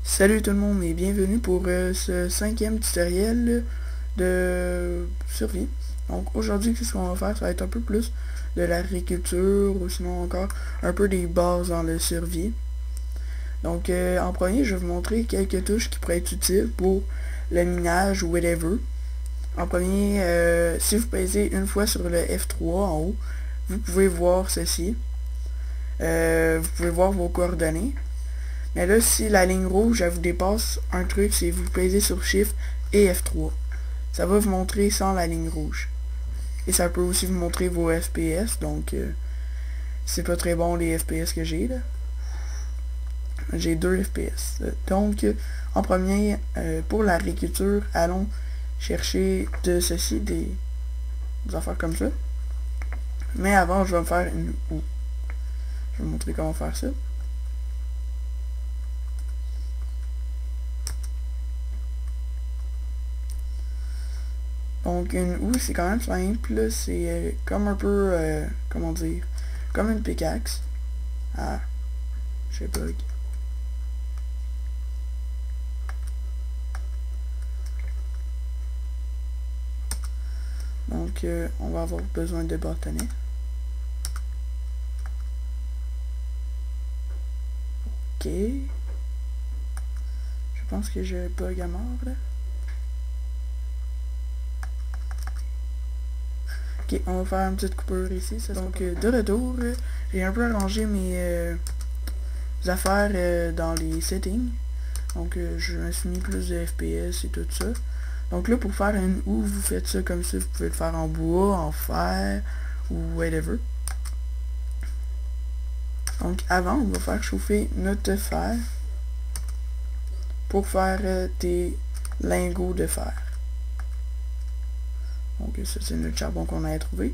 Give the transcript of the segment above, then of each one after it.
Salut tout le monde et bienvenue pour ce 5e tutoriel de survie. Donc aujourd'hui, qu'est-ce qu'on va faire? Ça va être un peu plus de l'agriculture ou sinon encore un peu des bases dans le survie. Donc en premier, je vais vous montrer quelques touches qui pourraient être utiles pour le minage ou whatever. En premier, si vous pèsez une fois sur le F3 en haut, vous pouvez voir ceci. Vous pouvez voir vos coordonnées. Mais là, si la ligne rouge, elle vous dépasse, un truc, c'est vous pesez sur Shift et F3. Ça va vous montrer sans la ligne rouge. Et ça peut aussi vous montrer vos FPS, donc c'est pas très bon les FPS que j'ai là. J'ai 2 FPS. Donc, en premier, pour l'agriculture, allons chercher de ceci, des affaires comme ça. Mais avant, je vais me faire une houe. Je vais vous montrer comment faire ça. Donc une houe, c'est quand même simple, c'est comme un peu, comment dire, comme une pickaxe. Ah, j'ai bug. Donc on va avoir besoin de bâtonnets. Ok. Je pense que j'ai bug à mort là. Ok, on va faire une petite coupure ici. Donc de retour, j'ai un peu arrangé mes affaires dans les settings. Donc je me suis mis plus de FPS et tout ça. Donc là pour faire une houe, vous faites ça comme ça. Vous pouvez le faire en bois, en fer ou whatever. Donc avant, on va faire chauffer notre fer pour faire des lingots de fer. Donc ça c'est notre charbon qu'on a trouvé.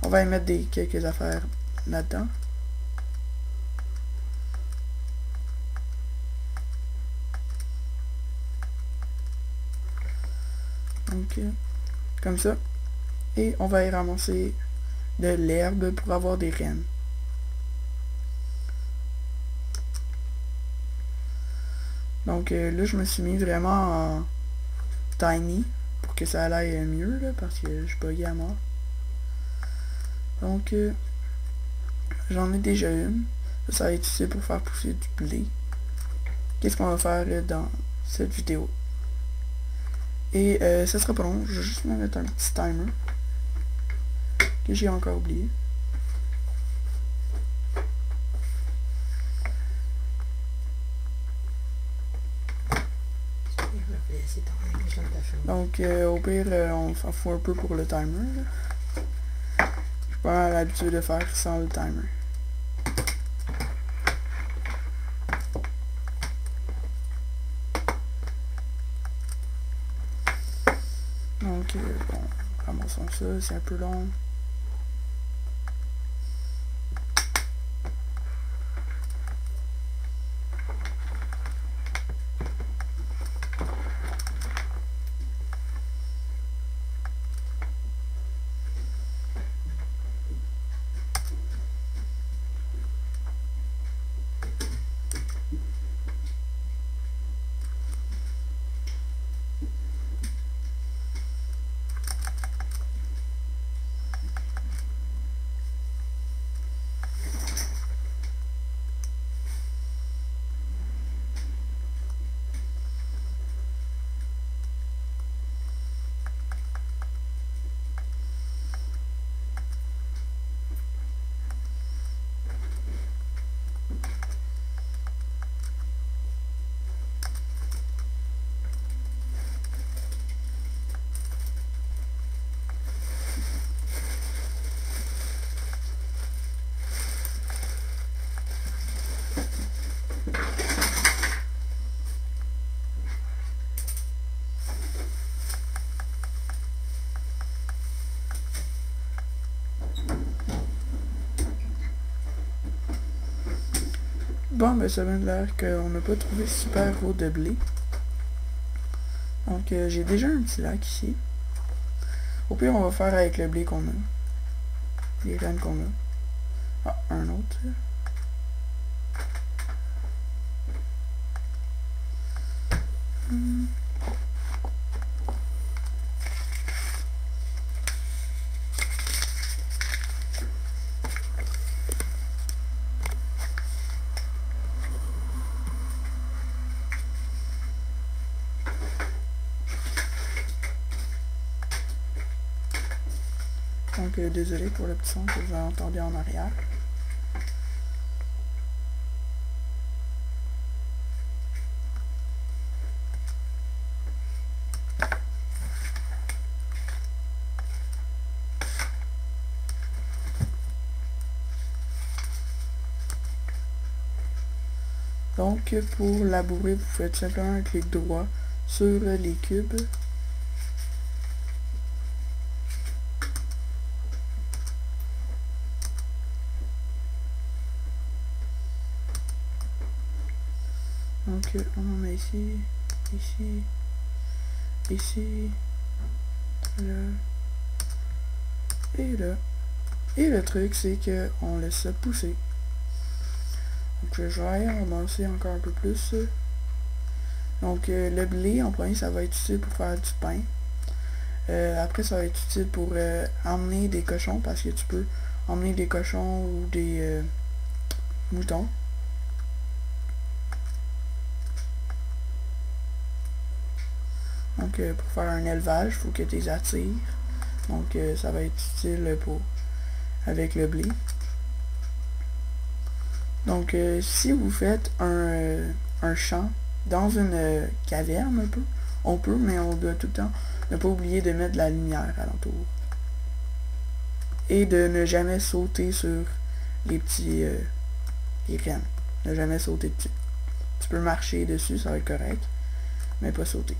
On va y mettre quelques affaires là-dedans. Donc comme ça. Et on va y ramasser de l'herbe pour avoir des rennes. Donc là je me suis mis vraiment en tiny pour que ça aille mieux là, parce que je buguais à mort. Donc j'en ai déjà une. Ça va être utile pour faire pousser du blé. Qu'est-ce qu'on va faire dans cette vidéo? Et ça sera pas long, je vais juste me mettre un petit timer que j'ai encore oublié. Donc au pire on s'en fout un peu pour le timer là. J'ai pas l'habitude de faire sans le timer. Donc bon, ramassons ça, c'est un peu long. Bon, ben ça vient de l'air qu'on n'a pas trouvé super gros de blé. Donc j'ai déjà un petit lac ici. Au pire, on va faire avec le blé qu'on a. Les rennes qu'on a. Ah, un autre. Donc désolé pour le petit son que vous entendez en arrière. Donc pour labourer, vous faites simplement un clic droit sur les cubes. Donc on en a ici, ici, ici, là, et là. Et le truc c'est que on laisse ça pousser. Donc je vais aller avancer encore un peu plus. Donc le blé en premier ça va être utile pour faire du pain. Après ça va être utile pour emmener des cochons parce que tu peux emmener des cochons ou des moutons. Donc pour faire un élevage, il faut que tu les attires. Donc ça va être utile pour avec le blé. Donc si vous faites un champ dans une caverne un peu, on peut, mais on doit tout le temps ne pas oublier de mettre de la lumière alentour. Et de ne jamais sauter sur les petits les graines. Ne jamais sauter dessus. Tu peux marcher dessus, ça va être correct, mais pas sauter.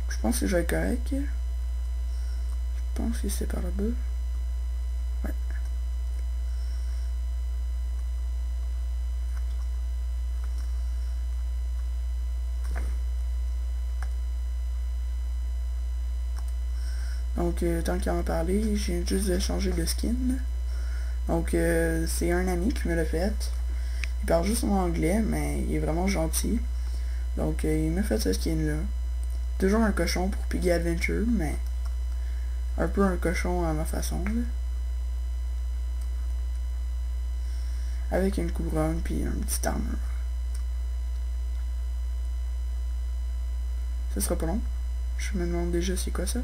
Je pense que je vais être correct. Je pense que c'est par là-bas. Ouais. Donc, tant qu'il en a parlé, je viens juste de changer de skin. Donc, c'est un ami qui me l'a fait. Il parle juste en anglais, mais il est vraiment gentil. Donc, il m'a fait ce skin-là. Toujours un cochon pour Piggy Adventure, mais un peu un cochon à ma façon, là. Avec une couronne puis un petit armure. Ça sera pas long. Je me demande déjà c'est quoi ça.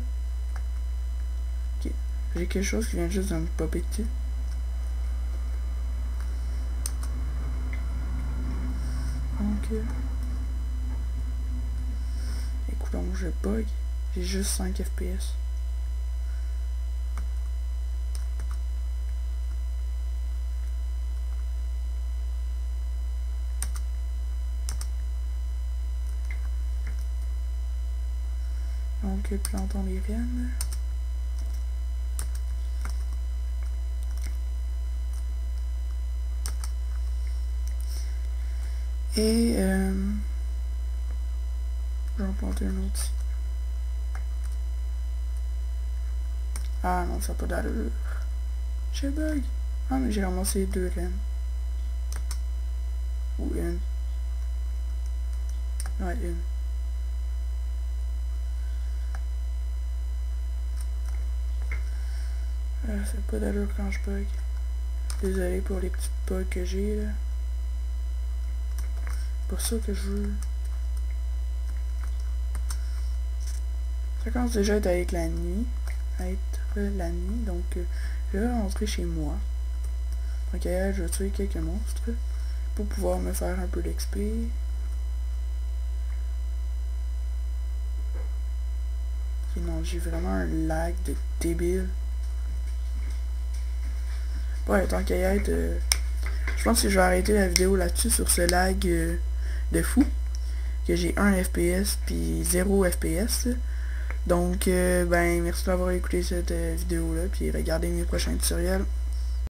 Ok. J'ai quelque chose qui vient juste de me popper dessus. Donc... Donc je bug, j'ai juste 5 FPS. Donc plantons les graines. Et je vais en planter un autre ici. Ah non, ça n'a pas d'allure. J'ai bug. Ah mais j'ai ramassé 2 graines. Ou une. Ouais, une. Ça n'a pas d'allure quand je bug. Désolé pour les petites bugs que j'ai là. C'est pour ça que je veux. Ça commence déjà à être avec la nuit. Donc je vais rentrer chez moi. Donc je vais tuer quelques monstres pour pouvoir me faire un peu d'XP. Ok, non, j'ai vraiment un lag de débile. Ouais, tant qu'à y être, je pense que je vais arrêter la vidéo là-dessus sur ce lag de fou. Que j'ai 1 FPS puis 0 FPS. Donc, ben, merci d'avoir écouté cette vidéo-là, puis regardez mes prochains tutoriels.